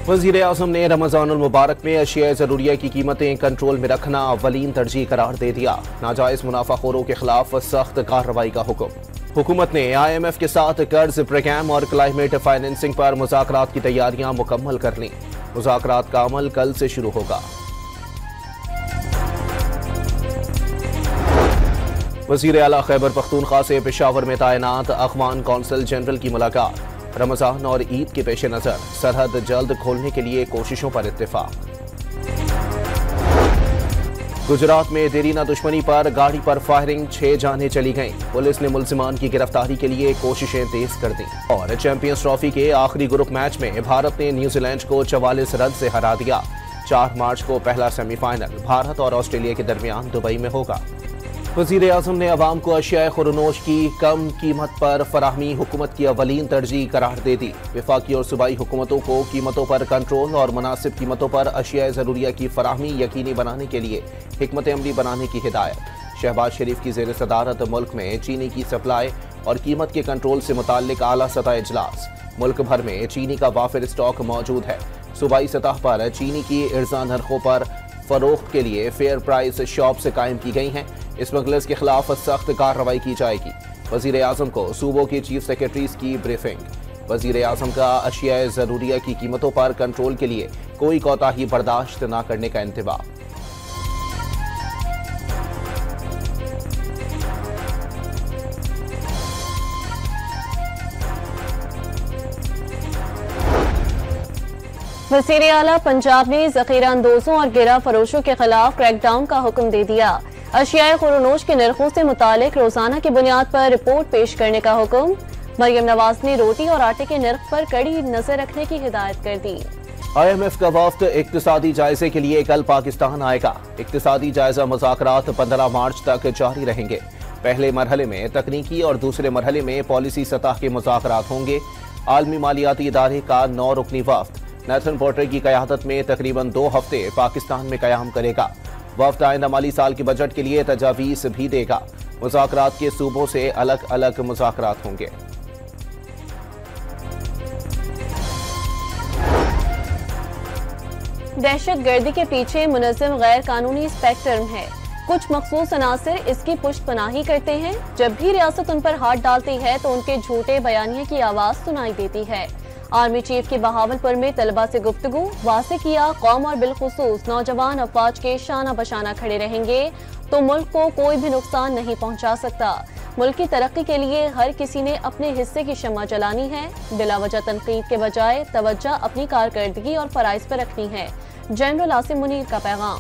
वज़ीर आज़म ने रमज़ानुल मुबारक में अशिया ज़रूरिया की कीमतें कंट्रोल में रखना अव्वलीन तरजीह करार दे दिया। नाजायज़ मुनाफाखोरों के खिलाफ सख्त कार्रवाई का हुक्म। हुकूमत ने IMF के साथ कर्ज प्रोग्राम और क्लाइमेट फाइनेंसिंग पर मुज़ाकरात की तैयारियां मुकम्मल कर लीं। मुज़ाकरात का अमल कल से शुरू होगा। वज़ीर आला खैबर पख्तूनख्वा से पेशावर में तैनात अफ़गान कौंसल जनरल की मुलाकात। रमज़ान और ईद के पेश नज़र सरहद जल्द खोलने के लिए कोशिशों पर इत्तेफाक। गुजरात में देरीना दुश्मनी पर गाड़ी पर फायरिंग, 6 जानें चली गईं। पुलिस ने मुल्जिमान की गिरफ्तारी के लिए कोशिशें तेज कर दी। और चैंपियंस ट्रॉफी के आखिरी ग्रुप मैच में भारत ने न्यूजीलैंड को 44 रन से हरा दिया। 4 मार्च को पहला सेमीफाइनल भारत और ऑस्ट्रेलिया के दरमियान दुबई में होगा। वज़ीर आज़म ने अवाम को अशिया खुरनोश की कम कीमत पर फराहमी हुकूमत की अवलीन तरजीह करार दे दी। वफाकी और सूबाई हुकूमतों को कीमतों पर कंट्रोल और मुनासिब कीमतों पर अशिया ज़रूरिया की फराहमी यकीनी बनाने के लिए हिकमत अमली बनाने की हिदायत। शहबाज शरीफ की ज़ेर सदारत मुल्क में चीनी की सप्लाई और कीमत के कंट्रोल से मुताल्लिक आला सतह इजलास। मुल्क भर में चीनी का वाफिर स्टॉक मौजूद है। सूबाई सतह पर चीनी की इर्जा नरखों पर फरोख्त के लिए फेयर प्राइस शॉप्स कायम की गई हैं। स्मगलर्स के खिलाफ सख्त कार्रवाई की जाएगी। वज़ीर आज़म को सूबों के चीफ सेक्रेटरीज की ब्रीफिंग। वज़ीर आज़म का अशिया ज़रूरिया की कीमतों पर कंट्रोल के लिए कोई कोताही बर्दाश्त न करने का इंतबाह। वज़ीर आला पंजाब ने ज़ख़ीरा अंदोज़ों और गिरा फरोशों के खिलाफ क्रैकडाउन का हुक्म दे दिया। अशियाए खुरनोश के नरखों से मुतालिक रोजाना की बुनियाद पर रिपोर्ट पेश करने का हुक्म। मरियम नवाज ने रोटी और आटे के नर्ख पर कड़ी नजर रखने की हिदायत कर दी। IMF का वफ्द इक्तिसादी जायजे के लिए कल पाकिस्तान आएगा। इक्तिसादी जायजा मुज़ाकरात 15 मार्च तक जारी रहेंगे। पहले मरहले में तकनीकी और दूसरे मरहले में पॉलिसी सतह के मुज़ाकरात होंगे। आलमी मालियाती इदारे का 9 रुकनी वफ्द नेथन पोर्टर की क़यादत में तकरीबन 2 हफ्ते पाकिस्तान में क़याम करेगा। वफ्द आइंदा माली साल के बजट के लिए तजावीज़ भी देगा। मुज़ाकरात के सूबों से अलग अलग मुज़ाकरात होंगे। दहशत गर्दी के पीछे मुनज़्ज़म गैर कानूनी स्पेक्ट्रम है। कुछ मखसूस अनासिर इसकी पुष्ट पनाही करते हैं। जब भी रियासत उन पर हाथ डालती है तो उनके झूठे बयानिए की आवाज सुनाई देती है। आर्मी चीफ की बहावलपुर में तलबा से गुफ्तगू, वासे किया कौम और बिलखुसूस नौजवान अफवाज के शाना बशाना खड़े रहेंगे तो मुल्क को कोई भी नुकसान नहीं पहुंचा सकता। मुल्क की तरक्की के लिए हर किसी ने अपने हिस्से की शम्मा जलानी है। बिलावजह तनकीद के बजाय तवज्जो अपनी कारकर्दगी और फराइज पर रखनी है। जनरल आसिम मुनीर का पैगाम।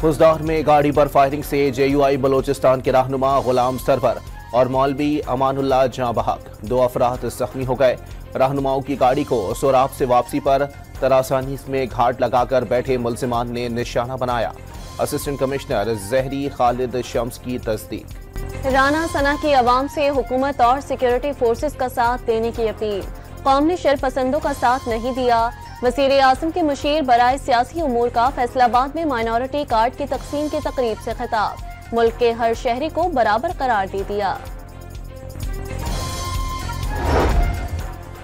फुजदार में गाड़ी पर फायरिंग से JUI बलोचिस्तान के रहनुमा गुलाम सरवर और मौलवी अमानुल्लाह जाँ बहक। 2 अफराद जख्मी हो गए। रहनुमाओं की गाड़ी को सोराब से वापसी पर तरासानी में घाट लगाकर बैठे मुल्जिमान ने निशाना बनाया। असिस्टेंट कमिश्नर जहरी खालिद शम्स की तस्दीक। राना सना की आवाम से हुकूमत और सिक्योरिटी फोर्सेस का साथ देने की अपील। कौम ने शरपसंदों का साथ नहीं दिया। वज़ीर आज़म के मुशीर बराए सियासी उमूर का फैसलाबाद में माइनॉरिटी कार्ड की तकसीम की तकरीब से खिताब। मुल्क के हर शहरी को बराबर करार दे दिया।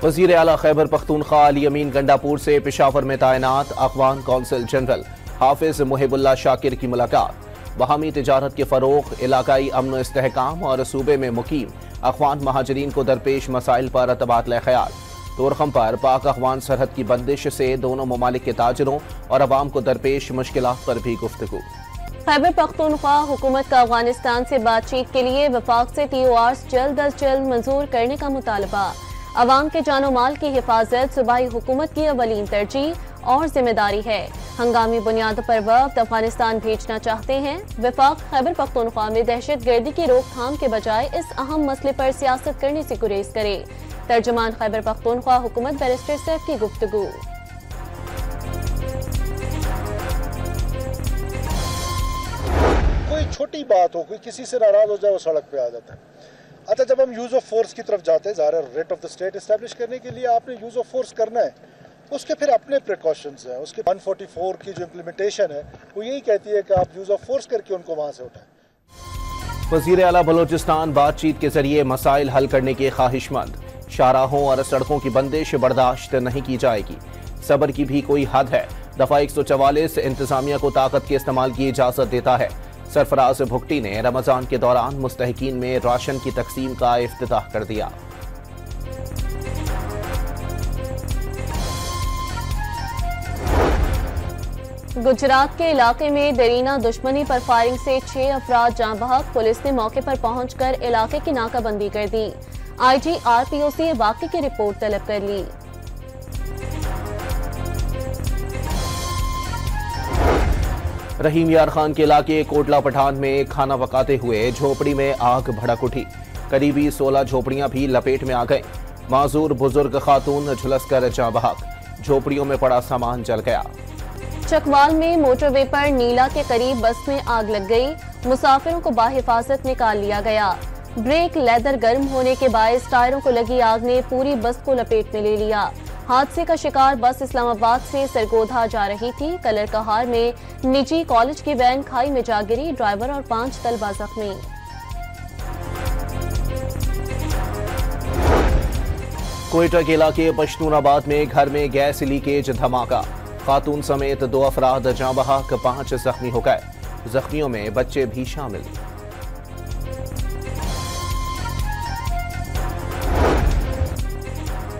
वज़ीर आला खैबर पख्तूनख्वा अली अमीन गंडापुर से पेशावर में तैनात अफ़गान कौंसल जनरल हाफिज मुहिबुल्लाह शाकिर की मुलाकात। बाहमी तिजारत के फ़रोग़, इलाकाई अमन इस्तेहकाम और सूबे में मुकीम अफ़गान महाजरीन को दरपेश मसाइल पर तबादला ख्याल। तोरखम पर पाक अफ़गान सरहद की बंदिश से दोनों ममालिक के ताजरों और अवाम को दरपेश मुश्किलात पर भी गुफ्तगू। खैबर पख्तूनख्वा हुकूमत का अफगानिस्तान से बातचीत के लिए वफाक से TORs जल्द अज जल्द मंजूर करने का मुतालबा। अवाम के जानो माल की हिफाजत सूबाई हुकूमत की अवलीन तरजीह और जिम्मेदारी है। हंगामी बुनियाद पर वफ्द अफगानिस्तान भेजना चाहते हैं। वफाक खैबर पख्तूनख्वा में दहशत गर्दी की रोकथाम के बजाय इस अहम मसले पर सियासत करने से गुरेज करे। तर्जुमान खैबर पख्तूनख्वा हुकूमत बैरिस्टर सैफ की गुफ्तगू। कोई छोटी बात हो, कोई किसी से नाराज हो जाए, वो सड़क पे आ जाता है। अच्छा, जब हम यूज ऑफ फोर्स की तरफ जाते हैं, ज़ाहिर rate of the state establish करने के लिए आपने यूज ऑफ फोर्स करना है, उसके फिर अपने प्रिकॉशंस हैं। उसके 144 की जो इम्प्लीमेंटेशन है वो यही कहती है कि आप यूज ऑफ फोर्स करके उनको वहां से उठाएं। वज़ीर आला बलोचिस्तान बातचीत के जरिए मसाइल हल करने के ख्वाहिशमंद। शाहराहों और सड़कों की बंदिश बर्दाश्त नहीं की जाएगी। सब्र की भी कोई हद है। दफा 144 इंतजामिया को ताकत के इस्तेमाल की इजाजत देता है। सरफराज भुगटी ने रमजान के दौरान मुस्तहिकीन में राशन की तकसीम का इफ्तिताह कर दिया। गुजरात के इलाके में देरीना दुश्मनी पर फायरिंग से 6 अफराद जाँ बहक। पुलिस ने मौके पर पहुंचकर इलाके की नाकाबंदी कर दी। IG RPO से वाक़े की रिपोर्ट तलब कर ली। रहीम यार खान के इलाके कोटला पठान में खाना पकाते हुए झोपड़ी में आग भड़क उठी। करीबी 16 झोपड़ियां भी लपेट में आ गए। माजूर बुजुर्ग खातून झुलसकर जाँ बहक। झोपड़ियों में पड़ा सामान जल गया। चकवाल में मोटरवे पर नीला के करीब बस में आग लग गई। मुसाफिरों को बाहिफाजत निकाल लिया गया। ब्रेक लेदर गर्म होने के बायस टायरों को लगी आग ने पूरी बस को लपेट में ले लिया। हादसे का शिकार बस इस्लामाबाद से सरगोधा जा रही थी। कलर कहार में निजी कॉलेज की वैन खाई में जा गिरी। ड्राइवर और 5 तलबा जख्मी। कोयटा के इलाके पश्तूनाबाद में घर में गैस लीकेज धमाका। खातून समेत 2 अफराद जाँ बहक, 5 जख्मी हो गए। जख्मियों में बच्चे भी शामिल।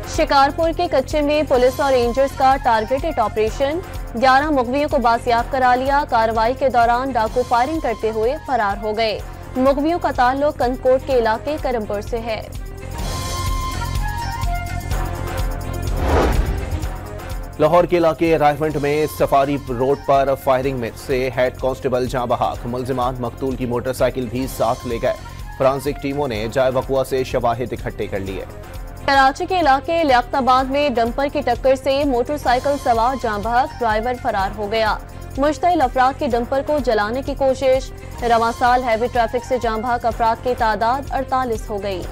शिकारपुर के कच्चे में पुलिस और रेंजर्स का टारगेटेड ऑपरेशन। 11 मुगवियों को बासियाब करा लिया। कार्रवाई के दौरान डाकू फायरिंग करते हुए फरार हो गए। मुगवियों का ताल्लुक कंदकोट के इलाके करमपुर से है। लाहौर के इलाके रायवंड में सफारी रोड पर फायरिंग में से हेड कांस्टेबल जाँ बहक। मुलजिमान मकतूल की मोटरसाइकिल भी साथ ले गए। फोरेंसिक टीमों ने जाए वकुआ से शवाहिद इकट्ठे कर लिए। कराची के इलाके लियाकताबाद में डंपर की टक्कर से मोटरसाइकिल सवार जाँ बहक। ड्राइवर फरार हो गया। मुश्तइल अफराद के डंपर को जलाने की कोशिश। रवां साल हैवी ट्रैफिक से जाँ बहक अफराद की तादाद 48 हो गई।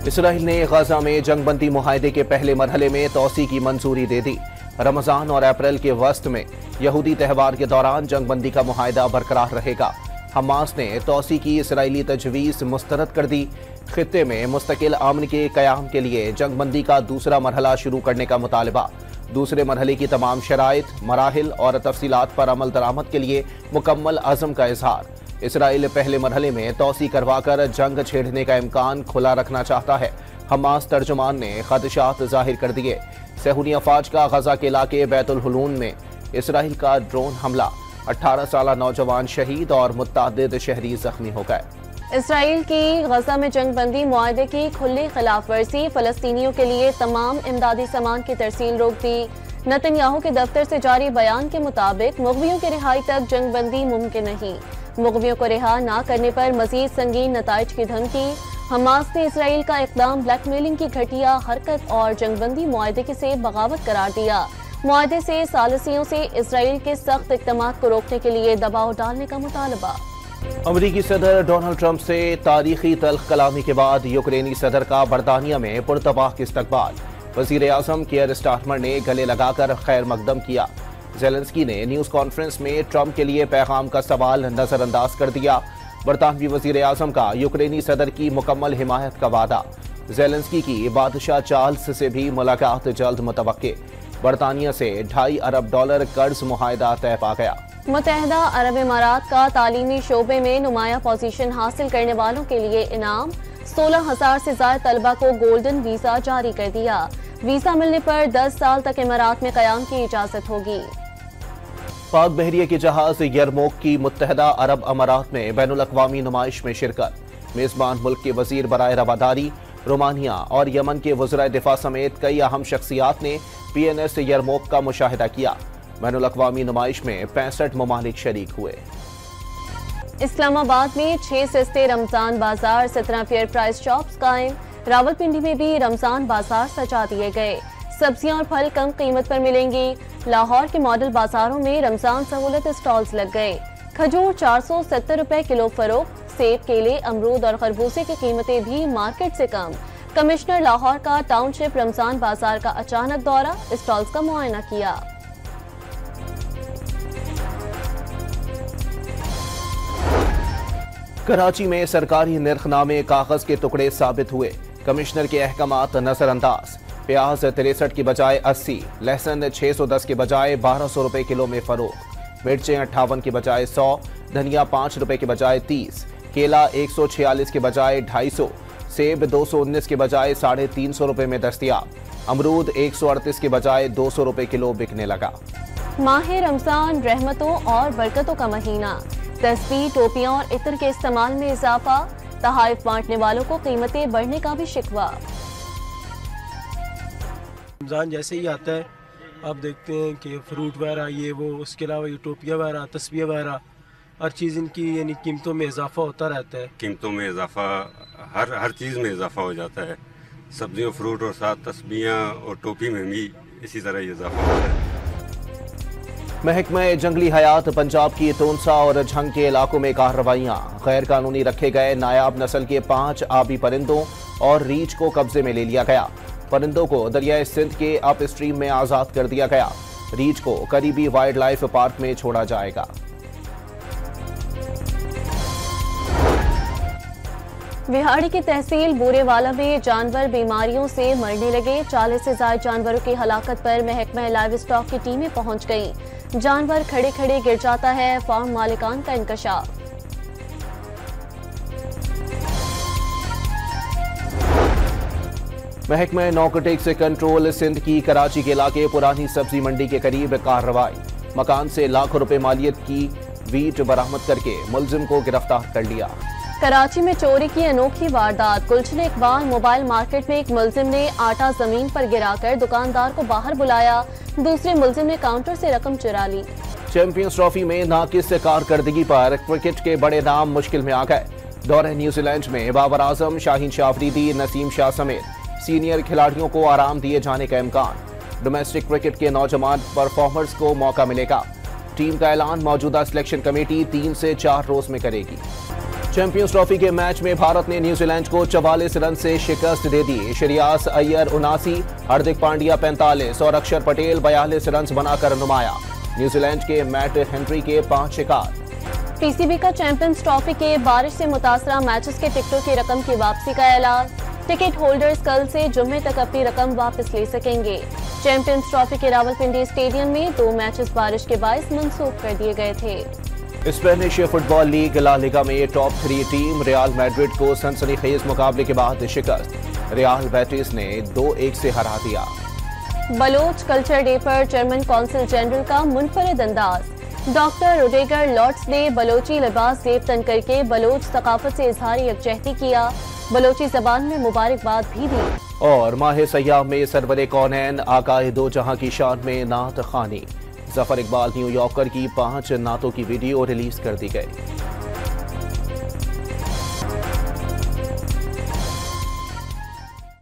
इसराइल ने गजा में जंगबंदी मुआहदे के पहले मरहले में तोसी की मंजूरी दे दी। रमजान और अप्रैल के वस्त में यहूदी त्यौहार के दौरान जंगबंदी का मुआहदा बरकरार रहेगा। हमास ने तोसी की इसराइली तजवीज़ मुस्तरद कर दी। खित्ते में मुस्तकिल अमन के क़याम के लिए जंगबंदी का दूसरा मरहला शुरू करने का मुतालबा। दूसरे मरहले की तमाम शराइत, मराहिल और तफसीलात पर अमल दरामद के लिए मुकम्मल अज़म का इजहार। इसराइल पहले मरहले में तोसी करवाकर जंग छेड़ने का इम्कान खुला रखना चाहता है। हमास तर्जुमान ने खदशात जाहिर कर दिए। सहूनी अफवाज का गजा के इलाके बैतुल हुलून में इसराइल का ड्रोन हमला। 18 साल नौजवान शहीद और मुत्तादिद शहरी जख्मी हो गए। इसराइल की गजा में जंगबंदी मुआहदे की खुली खिलाफ वर्जी। फलस्तीनियों के लिए तमाम इमदादी सामान की तरसील रोक दी। नेतन्याहू के दफ्तर से जारी बयान के मुताबिक मुगवियों की रिहाई तक जंगबंदी मुमकिन नहीं। मुगवियों को रिहा न करने पर मजीद संगीन नताइज की धमकी। हमास ने इसराइल का इकदाम ब्लैकमेलिंग की घटिया हरकत और जंगबंदी मुआहदे के से बगावत करार दिया। मुआहदे से सालिसियों से इसराइल के सख्त इक़दामात को रोकने के लिए दबाव डालने का मुतालबा। अमरीकी सदर डोनाल्ड ट्रंप से तारीखी तल्ख कलामी के बाद यूक्रेनी सदर का बरतानिया में पुरतबाह इस्तकबाल। वज़ीर आज़म कियर स्टारमर ने गले लगाकर खैर मकदम किया। ज़ेलेंस्की ने न्यूज़ कॉन्फ्रेंस में ट्रंप के लिए पैगाम का सवाल नजरअंदाज कर दिया। बरतानवी वज़ीर आज़म का यूक्रेनी सदर की मुकम्मल हिमायत का वादा। ज़ेलेंस्की की बादशाह चार्ल्स से भी मुलाकात जल्द मुतवक्के। बरतानिया से $2.5 अरब कर्ज मुआहदा तय पा गया। मुत्तहदा अरब इमारात का तालीमी शोबे में नुमाया पोजीशन हासिल करने वालों के लिए इनाम। 16,000 से ज्यादा तलबा को गोल्डन वीजा जारी कर दिया। वीजा मिलने पर 10 साल तक इमारात में कयाम की इजाजत होगी। पाक बहरिया के जहाज यरमोक की मुत्तहदा अरब अमारात में बैनुल-अक़वामी नुमाइश में शिरकत। मेजबान मुल्क के वजीर बराए रवादारी, रोमानिया और यमन के वज़राए दिफा समेत कई अहम शख्सियात ने PNS यरमोक का मुशाहिदा किया। बैनुल-अक़वामी नुमाइश में 65 ममालिक शरीक हुए। इस्लामाबाद में 6 सस्ते रमजान बाजार, 17 फेयर प्राइस शॉप्स कायम। रावलपिंडी में भी रमजान बाजार सजा दिए गए। सब्जियां और फल कम कीमत पर मिलेंगी। लाहौर के मॉडल बाजारों में रमजान सहूलत स्टॉल्स लग गए। खजूर 470 रुपए किलो फरोख्त। सेब, केले, अमरूद और खरबूजे की कीमतें भी मार्केट से कम। कमिश्नर लाहौर का टाउनशिप रमजान बाजार का अचानक दौरा, स्टॉल्स का मुआयना किया। कराची में सरकारी निर्खनामे कागज के टुकड़े साबित हुए, कमिश्नर के अहकामात नजरअंदाज। प्याज 63 की बजाय 80, लहसुन 610 के बजाय 1200 रुपए किलो में फरोख्त, मिर्चें 58 की बजाय 100, धनिया 5 रुपए की बजाय 30, केला 146 के बजाय 250, सेब 219 के बजाय 350 रुपए में दस्तयाब, अमरूद 138 के बजाय 200 रुपए किलो बिकने लगा। माह रमजान रहमतों और बरकतों का महीना, तस्बीह, टोपियां और इत्र के इस्तेमाल में इजाफा, तहाइफ बांटने वालों को कीमतें बढ़ने का भी शिकवा। रमज़ान जैसे ही आता है आप देखते हैं कि फ्रूट वगैरह ये वो, उसके अलावा ये टोपियाँ वगैरह, तस्बीह वगैरह, हर चीज़ इनकी यानी कीमतों में इजाफा होता रहता है। कीमतों में इजाफा हर चीज़ में इजाफा हो जाता है, सब्जियों, फ्रूट और साथ तस्बीहां और टोपी में भी इसी तरह इजाफा होता है। महकमा जंगली हयात पंजाब की तोनसा और झंग के इलाकों में कार्रवाइयां, गैर कानूनी रखे गए नायाब नस्ल के 5 आबी परिंदों और रीछ को कब्जे में ले लिया गया। परिंदों को दरियाए सिंध के अप स्ट्रीम में आजाद कर दिया गया। रीछ को करीबी वाइल्ड लाइफ पार्क में छोड़ा जाएगा। बिहाड़ी की तहसील बूरेवाला में जानवर बीमारियों से मरने लगे। 40 से ज्यादा जानवरों की हलाकत पर महकमा लाइव स्टॉक की टीमें पहुंच गईं। जानवर खड़े खड़े गिर जाता है, फार्म मालिकान का इंकशाफ। महकमा नारकोटिक्स कंट्रोल सिंध की कराची के इलाके पुरानी सब्जी मंडी के करीब कार्रवाई, मकान से लाखों रुपए मालियत की वीट बरामद करके मुलजिम को गिरफ्तार कर लिया। कराची में चोरी की अनोखी वारदात, गुलशन इकबाल मोबाइल मार्केट में एक मुलजिम ने आटा जमीन पर गिराकर दुकानदार को बाहर बुलाया, दूसरे मुलजिम ने काउंटर से रकम चुरा ली। चैंपियंस ट्रॉफी में नाकिस कारकर्दगी पर क्रिकेट के बड़े नाम मुश्किल में आ गए। दौरे न्यूजीलैंड में बाबर आजम, शाहीन शाह अफरीदी, नसीम शाह समेत सीनियर खिलाड़ियों को आराम दिए जाने का इम्कान। डोमेस्टिक क्रिकेट के नौजवान परफॉर्मर्स को मौका मिलेगा। टीम का ऐलान मौजूदा सिलेक्शन कमेटी 3 से 4 रोज में करेगी। चैंपियंस ट्रॉफी के मैच में भारत ने न्यूजीलैंड को 44 रन से शिकस्त दे दी। श्रेयास अय्यर 79, हार्दिक पांड्या 45 और अक्षर पटेल 42 रन बनाकर नुमाया। न्यूजीलैंड के मैट हेनरी के 5 शिकार। पीसीबी का चैंपियंस ट्रॉफी के बारिश से मुतासरा मैचेस के टिकटों की रकम की वापसी का ऐलान। टिकट होल्डर्स कल से जुम्मे तक अपनी रकम वापस ले सकेंगे। चैंपियंस ट्रॉफी के रावलपिंडी स्टेडियम में 2 मैचेस बारिश के बायस मंसूख कर दिए गए थे। स्पेनिश फुटबॉल लीग ला लिगा में टॉप 3 टीम रियाल मैड्रिड को सनसनीखेज मुकाबले के बाद शिकस्त। रियाल बेटिस ने 2-1 से हरा दिया। बलोच कल्चर डे पर चेयरमैन कौंसिल जनरल का मुनफरिद अंदाज। डॉक्टर रुडेगर लॉर्ड्स ने बलोची लिबास जेब तन करके बलोच सकाफत से इजहार यकजहती किया, बलोची जबान में मुबारकबाद भी दी। और माह सयाम में सरवरे कौनैन आकाए दो जहां की शान में नात खानी। जफर इकबाल न्यूयॉर्कर की 5 नातों की वीडियो रिलीज कर दी गई।